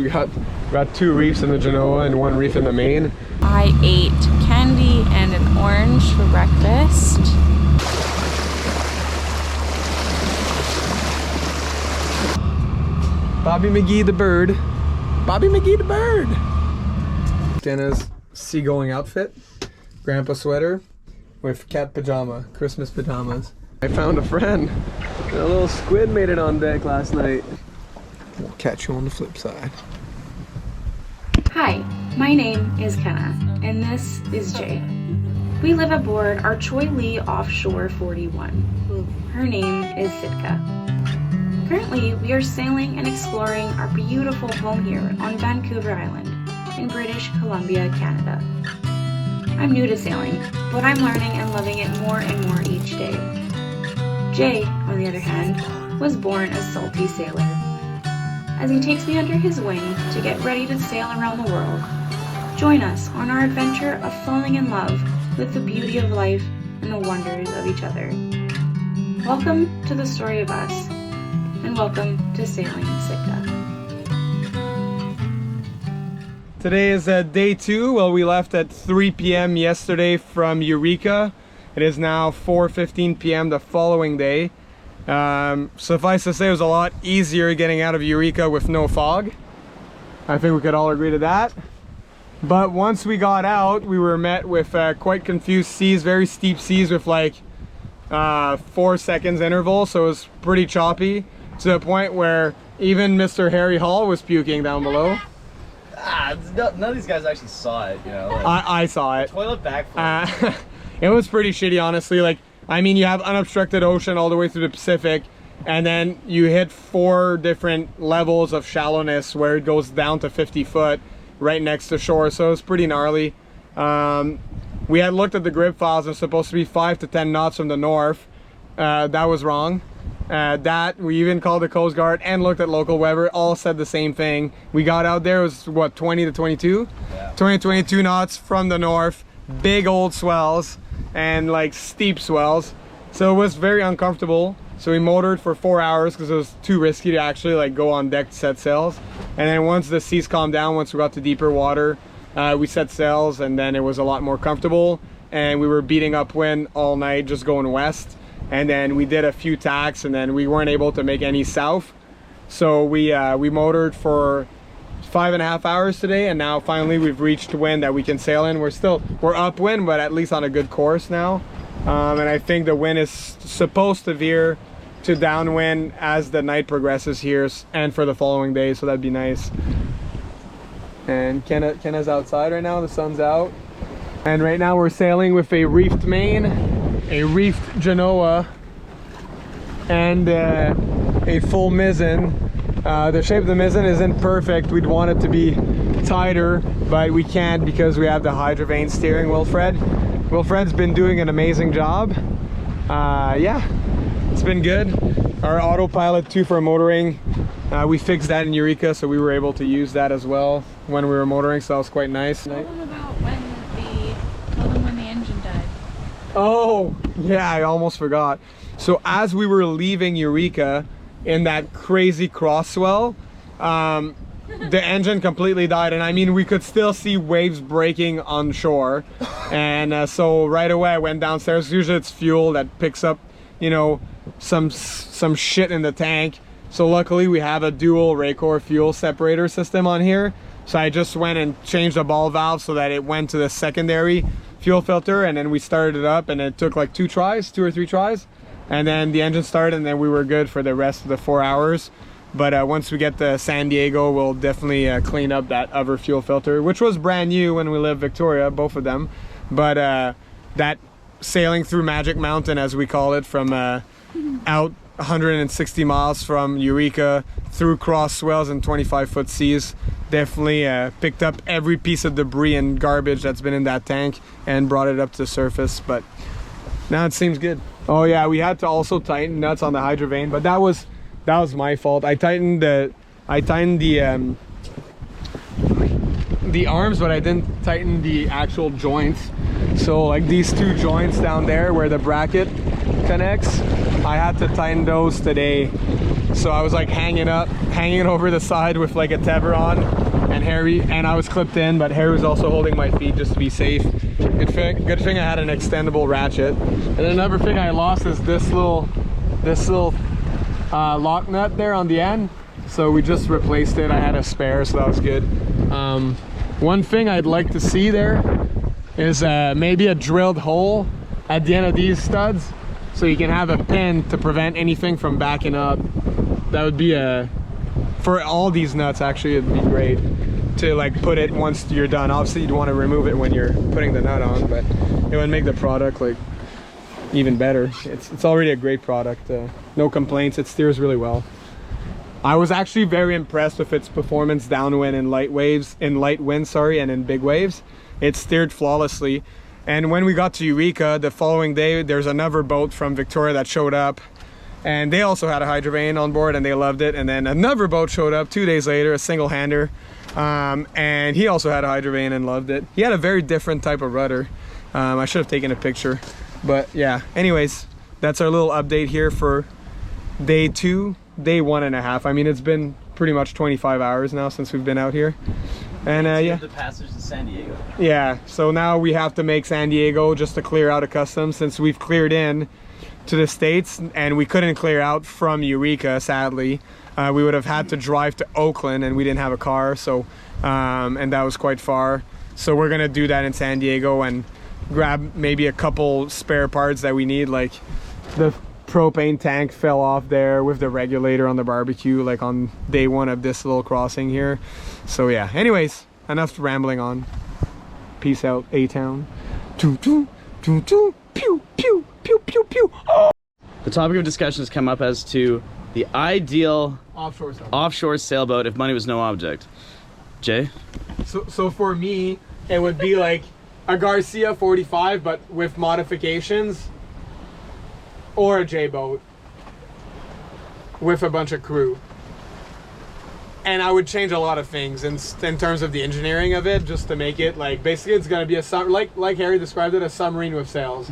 We got 2 reefs in the Genoa and 1 reef in the main. I ate candy and an orange for breakfast. Bobby McGee the bird. Bobby McGee the bird. Kenna's seagoing outfit. Grandpa sweater with cat pajama, Christmas pajamas. I found a friend. A little squid made it on deck last night. We'll catch you on the flip side. Hi, my name is Kenna, and this is Jay. We live aboard our Choi Lee Offshore 41. Her name is Sitka. Currently, we are sailing and exploring our beautiful home here on Vancouver Island in British Columbia, Canada. I'm new to sailing, but I'm learning and loving it more and more each day. Jay, on the other hand, was born a salty sailor. As he takes me under his wing to get ready to sail around the world, join us on our adventure of falling in love with the beauty of life and the wonders of each other. Welcome to the story of us, and welcome to Sailing Sitka. Today is day 2. Well, we left at 3 p.m. yesterday from Eureka. It is now 4:15 p.m. the following day. Suffice to say, it was a lot easier getting out of Eureka with no fog. I think we could all agree to that. But once we got out, we were met with quite confused seas, very steep seas with like 4 seconds interval, so it was pretty choppy to the point where even Mr. Harry Hall was puking down below. None of these guys actually saw it, you know. Like, I saw it. Toilet back. It was pretty shitty, honestly. Like, I mean, you have unobstructed ocean all the way through the Pacific, and then you hit 4 different levels of shallowness where it goes down to 50 foot right next to shore, so it's pretty gnarly. We had looked at the grid files, and it's supposed to be 5 to 10 knots from the north. That was wrong. We even called the Coast Guard and looked at local weather, all said the same thing. We got out there, it was what, 20 to 22? Yeah. 20 to 22 knots from the north, big old swells and like steep swells, so it was very uncomfortable. So we motored for 4 hours because it was too risky to actually like go on deck to set sails. And then once the seas calmed down, once we got to deeper water, we set sails, and then it was a lot more comfortable, and we were beating upwind all night just going west. And then we did a few tacks, and then we weren't able to make any south, so we motored for 5.5 hours today, and now finally we've reached wind that we can sail in. We're upwind, but at least on a good course now. And I think the wind is supposed to veer to downwind as the night progresses here and for the following day, so that'd be nice. And Kenna's outside right now, the sun's out. And right now we're sailing with a reefed main, a reefed Genoa, and a full mizzen. The shape of the mizzen isn't perfect. We'd want it to be tighter, but we can't because we have the Hydrovane steering. Wilfred's been doing an amazing job. Yeah, it's been good. Our autopilot too for motoring, we fixed that in Eureka, so we were able to use that as well when we were motoring, so that was quite nice. Tell them about when the engine died. Oh, yeah, I almost forgot. So as we were leaving Eureka in that crazy cross-swell, the engine completely died, and I mean, we could still see waves breaking on shore. And so right away I went downstairs. Usually it's fuel that picks up, you know, some shit in the tank. So luckily we have a dual Raycor fuel separator system on here. So I just went and changed the ball valve so that it went to the secondary fuel filter, and then we started it up, and it took like 2 or 3 tries, and then the engine started, and then we were good for the rest of the 4 hours. But once we get to San Diego, we'll definitely clean up that other fuel filter, which was brand new when we left Victoria, both of them. But that sailing through Magic Mountain, as we call it, from out 160 miles from Eureka through cross swells and 25-foot seas, definitely picked up every piece of debris and garbage that's been in that tank and brought it up to the surface. But now it seems good. Oh yeah, we had to also tighten nuts on the Hydrovane, but that was my fault. I tightened the arms, but I didn't tighten the actual joints. So like these 2 joints down there where the bracket connects, I had to tighten those today. So I was like hanging over the side with like a tether on, and Harry, and I was clipped in, but Harry was also holding my feet just to be safe. Good thing I had an extendable ratchet. And then another thing I lost is this little lock nut there on the end. So we just replaced it. I had a spare, so that was good. One thing I'd like to see there is maybe a drilled hole at the end of these studs, so you can have a pin to prevent anything from backing up. That would be for all these nuts, actually it'd be great to like put it once you're done. Obviously you'd want to remove it when you're putting the nut on, but it would make the product like even better. It's already a great product. No complaints. It steers really well. I was actually very impressed with its performance downwind in light wind, and in big waves. It steered flawlessly. And when we got to Eureka the following day, there's another boat from Victoria that showed up, and they also had a hydrovane on board and they loved it. And then another boat showed up 2 days later, a single-hander, and he also had a hydrovane and loved it. He had a very different type of rudder. I should have taken a picture, but yeah. Anyways, that's our little update here for day 2, day 1.5. I mean, it's been pretty much 25 hours now since we've been out here. And yeah, the passage to San Diego. Yeah, so now we have to make San Diego just to clear out of customs, since we've cleared in to the States and we couldn't clear out from Eureka, sadly. We would have had to drive to Oakland, and we didn't have a car, so and that was quite far. So we're gonna do that in San Diego and grab maybe a couple spare parts that we need, like the propane tank fell off there with the regulator on the barbecue, like on day 1 of this little crossing here. So yeah, anyways, enough rambling on. Peace out, A-Town. Pew, pew, pew, pew, pew, pew, pew. Oh! The topic of discussion has come up as to the ideal offshore sailboat if money was no object. Jay? So for me, it would be like a Garcia 45, but with modifications, or a J-boat with a bunch of crew. And I would change a lot of things in terms of the engineering of it, just to make it like, basically it's gonna be a like Harry described it, a submarine with sails.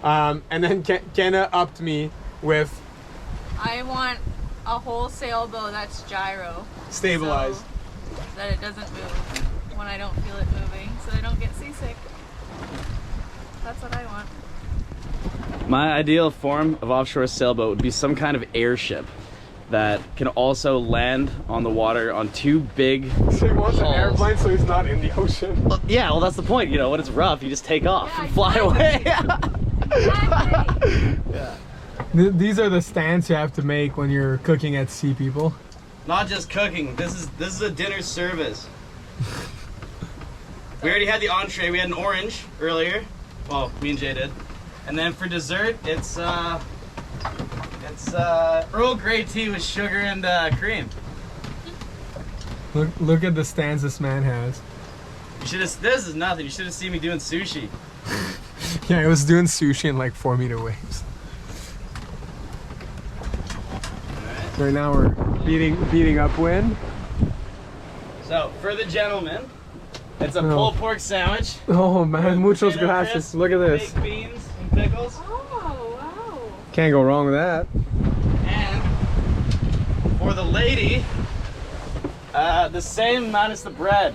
And then Kenna upped me with, I want a whole sailboat that's gyro stabilized, so that it doesn't move when I don't feel it moving, so I don't get seasick. That's what I want. My ideal form of offshore sailboat would be some kind of airship that can also land on the water on 2 big So he wants hulls. an airplane so he's not in the ocean. Well, yeah, well that's the point, you know, when it's rough you just take off and fly away. Exactly. Yeah. These are the stands you have to make when you're cooking at sea, people. Not just cooking, this is a dinner service. We already had the entree, we had an orange earlier. Well, me and Jay did. And then for dessert, it's Earl Grey tea with sugar and cream. Look at the stands this man has. You should have. This is nothing. You should have seen me doing sushi. Yeah, I was doing sushi in like 4-meter waves. Right now we're beating upwind. So for the gentleman, it's a pulled pork sandwich. Oh man, with muchos potato gracias. crisps, Look at this. baked beans and pickles. Oh, wow. Can't go wrong with that. And for the lady, the same minus the bread.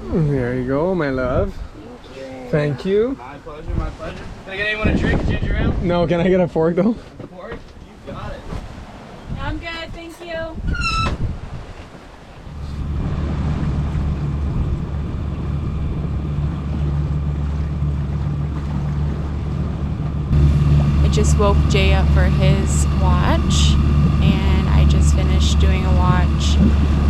There you go, my love. Thank you. My pleasure, my pleasure. Can I get anyone a drink, ginger ale? No, can I get a fork though? Pork? You got it. I'm good, thank you. I just woke Jay up for his watch, and I just finished doing a watch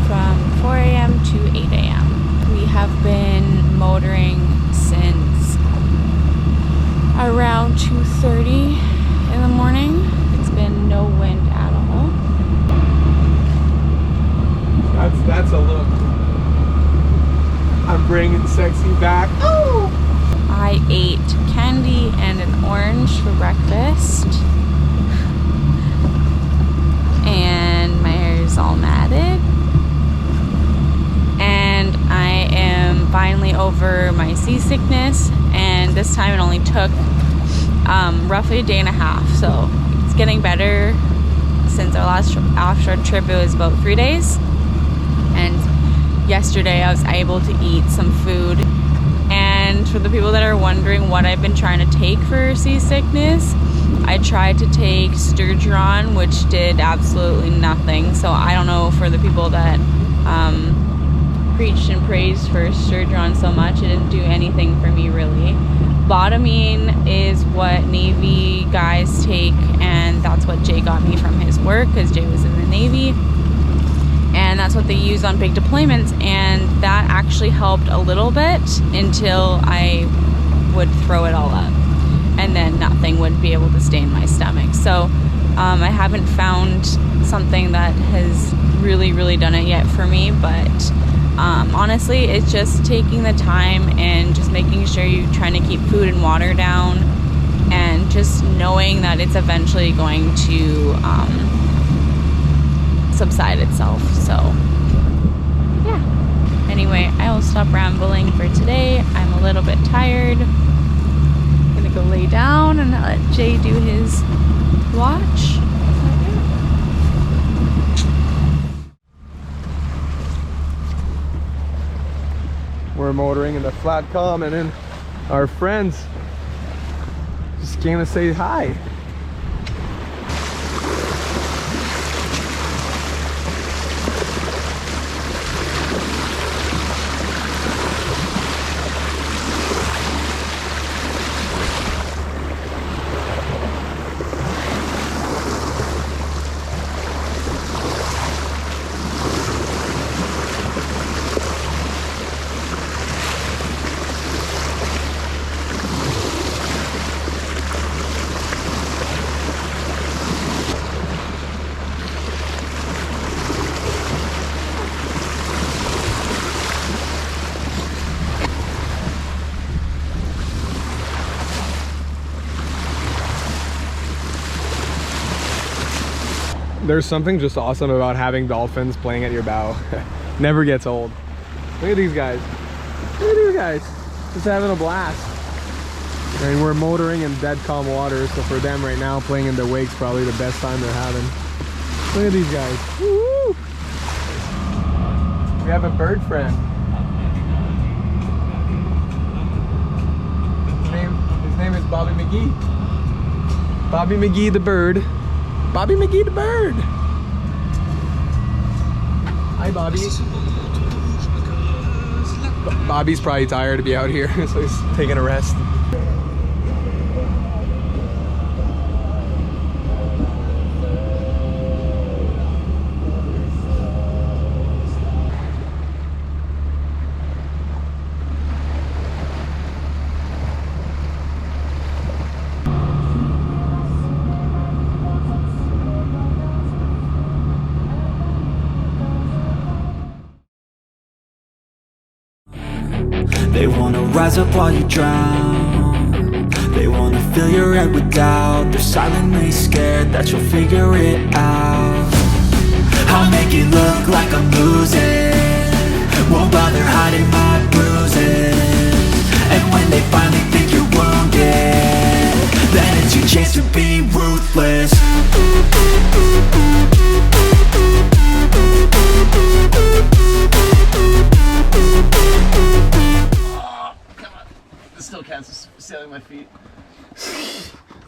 from 4 a.m. to 8 a.m. We have been motoring since around 2:30 in the morning. It's been no wind at all. That's a look. I'm bringing sexy back. Oh! I ate candy and an orange for breakfast. And my hair is all matted. And I am finally over my seasickness. And this time it only took roughly a day and a half. So it's getting better since our last offshore trip, it was about 3 days. And yesterday I was able to eat some food. And for the people that are wondering what I've been trying to take for seasickness, I tried to take sturgeon, which did absolutely nothing. So I don't know, for the people that preached and praised for sturgeon so much, it didn't do anything for me really. Bottomine is what Navy guys take, and that's what Jay got me from his work, because Jay was in the Navy, and that's what they use on big deployments, and that actually helped a little bit until I would throw it all up, and then nothing would be able to stay in my stomach. So I haven't found something that has really done it yet for me, but honestly, it's just taking the time and just making sure you're trying to keep food and water down, and just knowing that it's eventually going to subside itself. So yeah, anyway, I will stop rambling for today. I'm a little bit tired. I'm gonna go lay down and let Jay do his watch. We're motoring in the flat calm, and then our friends just came to say hi. There's something just awesome about having dolphins playing at your bow. Never gets old. Look at these guys. Look at these guys. Just having a blast. And we're motoring in dead calm water, so for them right now, playing in the wake's probably the best time they're having. Look at these guys. Woo! We have a bird friend. His name is Bobby McGee. Bobby McGee the bird. Bobby McGee the bird. Hi, Bobby. Bobby's probably tired to be out here, so he's taking a rest. They wanna rise up while you drown. They wanna fill your head with doubt. They're silently scared that you'll figure it out. I'll make it look like I'm losing. Won't bother hiding my bruises. And when they finally think you're wounded, then it's your chance to be ruthless. Still counts sailing my feet.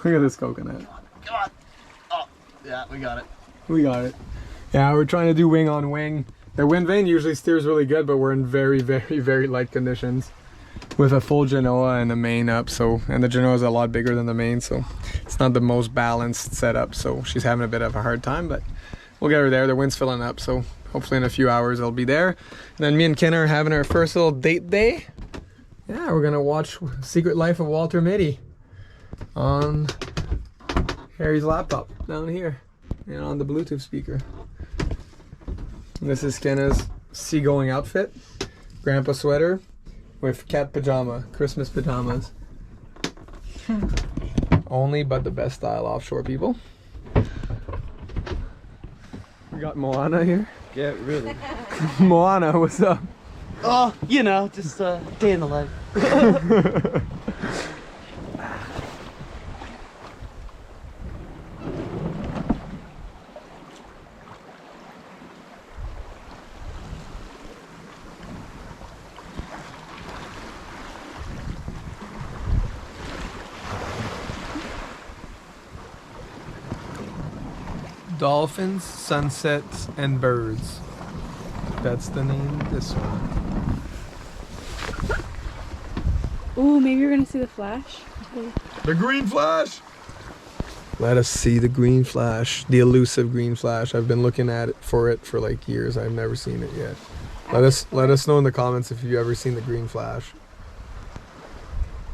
Look at this coconut. Come on. Oh, yeah, we got it. We got it. Yeah, we're trying to do wing on wing. The wind vane usually steers really good, but we're in very light conditions with a full genoa and the main up. So, and the genoa is a lot bigger than the main, so it's not the most balanced setup. So she's having a bit of a hard time, but we'll get her there. The wind's filling up, so hopefully in a few hours I'll be there. And then me and Kenna are having our first little date day. Yeah, we're gonna watch Secret Life of Walter Mitty on Harry's laptop down here and on the Bluetooth speaker. And this is Kenna's seagoing outfit, grandpa sweater with cat pajama, Christmas pajamas. Only but the best style offshore, people. We got Moana here. Yeah, really. Moana, what's up? Oh, you know, just day in the life. Dolphins, Sunsets, and Birds. That's the name of this one. Ooh, maybe you're gonna see the flash. The green flash! Let us see the green flash. The elusive green flash. I've been looking at it for like years. I've never seen it yet. Let us know in the comments if you've ever seen the green flash.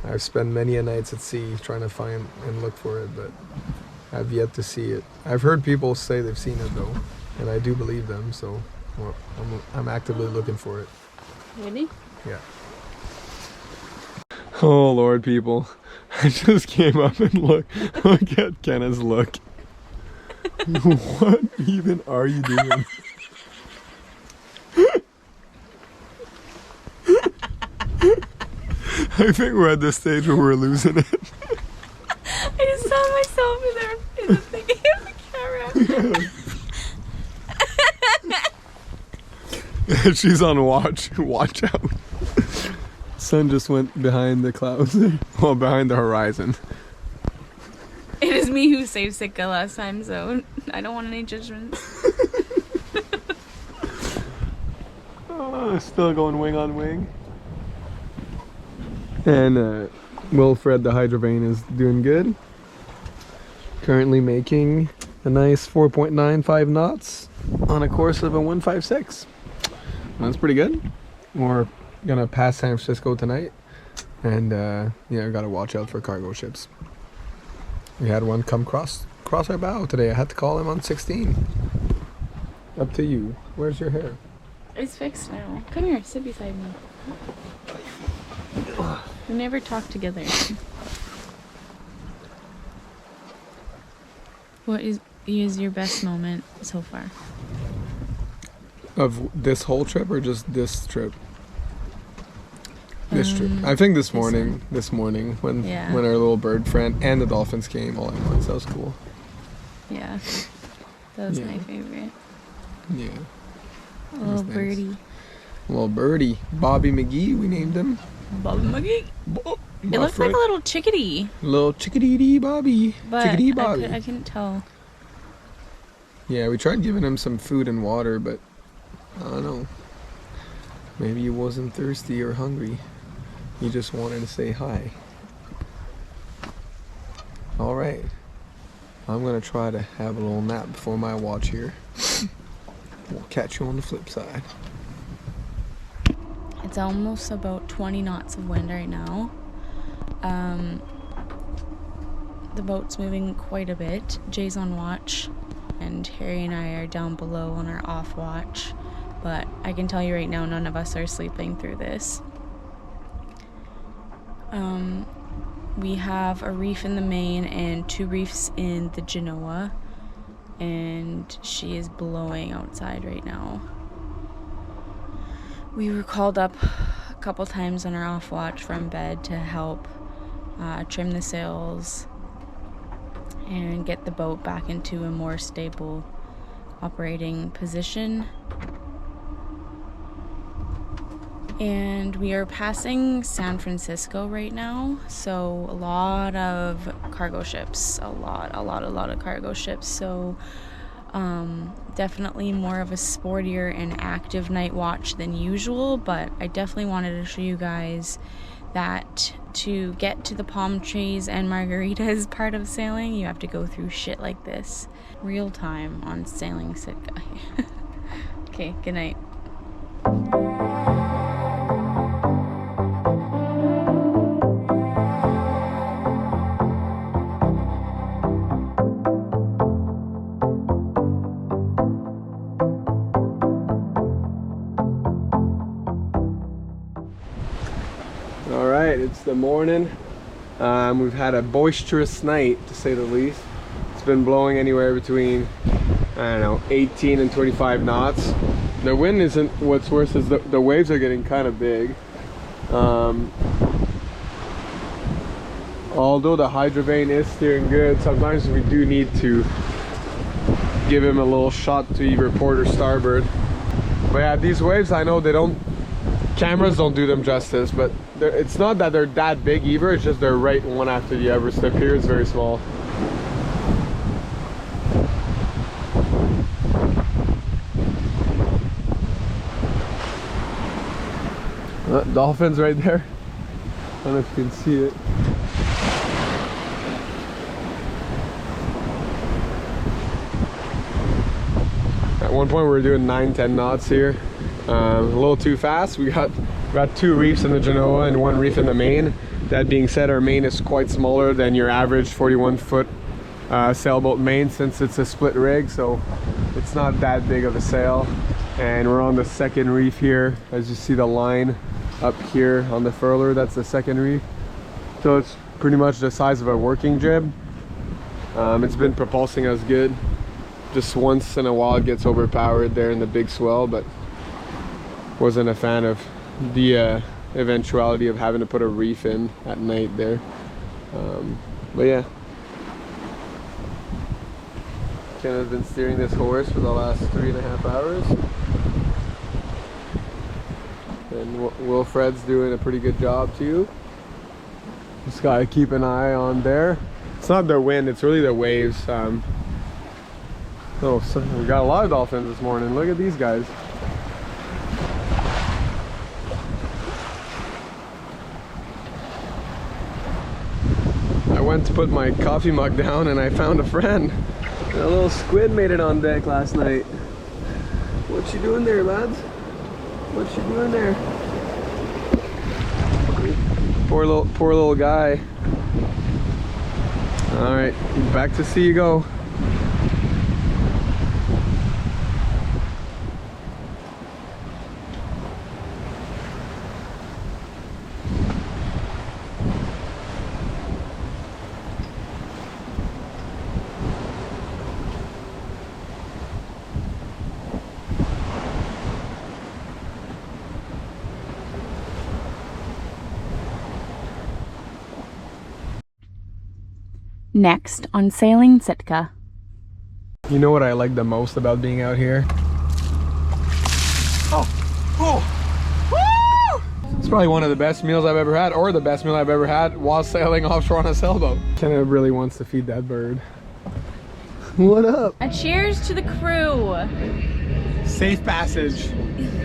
I've spent many a nights at sea trying to find and look for it, but I've yet to see it. I've heard people say they've seen it though, and I do believe them, so well, I'm actively looking for it. Ready? Yeah. Oh Lord, people. I just came up and look at Kenna's look. What even are you doing? I think we're at the stage where we're losing it. I just saw myself in the thing in the camera. She's on watch. Watch out. Sun just went behind the clouds. Well, behind the horizon. It is me who saved Sitka last time, so I don't want any judgments. Oh, still going wing on wing. And Wilfred the hydrovane is doing good. Currently making a nice 4.95 knots on a course of a 156. That's pretty good. We're gonna pass San Francisco tonight, and yeah, I gotta watch out for cargo ships. We had one come cross our bow today. I had to call him on 16. Up to you. Where's your hair? It's fixed now. Come here, sit beside me. We never talk together. What is your best moment so far? Of this whole trip or just this trip? This trip. I think this morning when our little bird friend and the dolphins came all at once. That was cool. Yeah. That was my favorite. Yeah. A little birdie. A little birdie. Bobby McGee, we named him. Bobby McGee. It looks like a little chickadee. Little chickadee Bobby. But chickadee Bobby. I couldn't tell. Yeah, we tried giving him some food and water, but I don't know. Maybe he wasn't thirsty or hungry. He just wanted to say hi. Alright. I'm gonna try to have a little nap before my watch here. We'll catch you on the flip side. It's almost about 20 knots of wind right now. The boat's moving quite a bit. Jay's on watch, and Harry and I are down below on our off watch. But I can tell you right now, none of us are sleeping through this. We have a reef in the main and 2 reefs in the Genoa, and she is blowing outside right now. We were called up a couple times on our off watch from bed to help trim the sails and get the boat back into a more stable operating position. And we are passing San Francisco right now, so a lot of cargo ships, a lot of cargo ships. So definitely more of a sportier and active night watch than usual, but I definitely wanted to show you guys that to get to the palm trees and margaritas part of sailing, you have to go through shit like this. Real time on sailing Sitka. Okay, good night. It's the morning. We've had a boisterous night, to say the least. It's been blowing anywhere between, I don't know, 18 and 25 knots. The wind isn't what's worse, is the waves are getting kind of big. Although the hydrovane is steering good, sometimes we do need to give him a little shot to either port or starboard. But yeah, these waves, I know they don't, cameras don't do them justice, but it's not that they're that big either, it's just they're right one after the other, so the pier is very small. Dolphins right there. I don't know if you can see it. At one point we were doing 9-10 knots here. A little too fast. We got 2 reefs in the Genoa and 1 reef in the main. That being said, our main is quite smaller than your average 41-foot sailboat main, since it's a split rig, so it's not that big of a sail. And we're on the second reef here. As you see the line up here on the furler, that's the second reef. So it's pretty much the size of a working jib. It's been propulsing us good. Just once in a while it gets overpowered there in the big swell, but wasn't a fan of the eventuality of having to put a reef in at night there. But yeah, Kenna's been steering this horse for the last 3.5 hours, and Wilfred's doing a pretty good job too. Just gotta keep an eye on there. It's not the wind, it's really the waves. Oh, so we got a lot of dolphins this morning. Look at these guys. I went to put my coffee mug down and I found a friend. And a little squid made it on deck last night. What you doing there, lads? What you doing there? Poor little guy. All right, back to sea you go. Next on Sailing Sitka. You know what I like the most about being out here? It's probably one of the best meals I've ever had, or the best meal I've ever had while sailing offshore on a sailboat. Kenna really wants to feed that bird. What up? A cheers to the crew. Safe passage.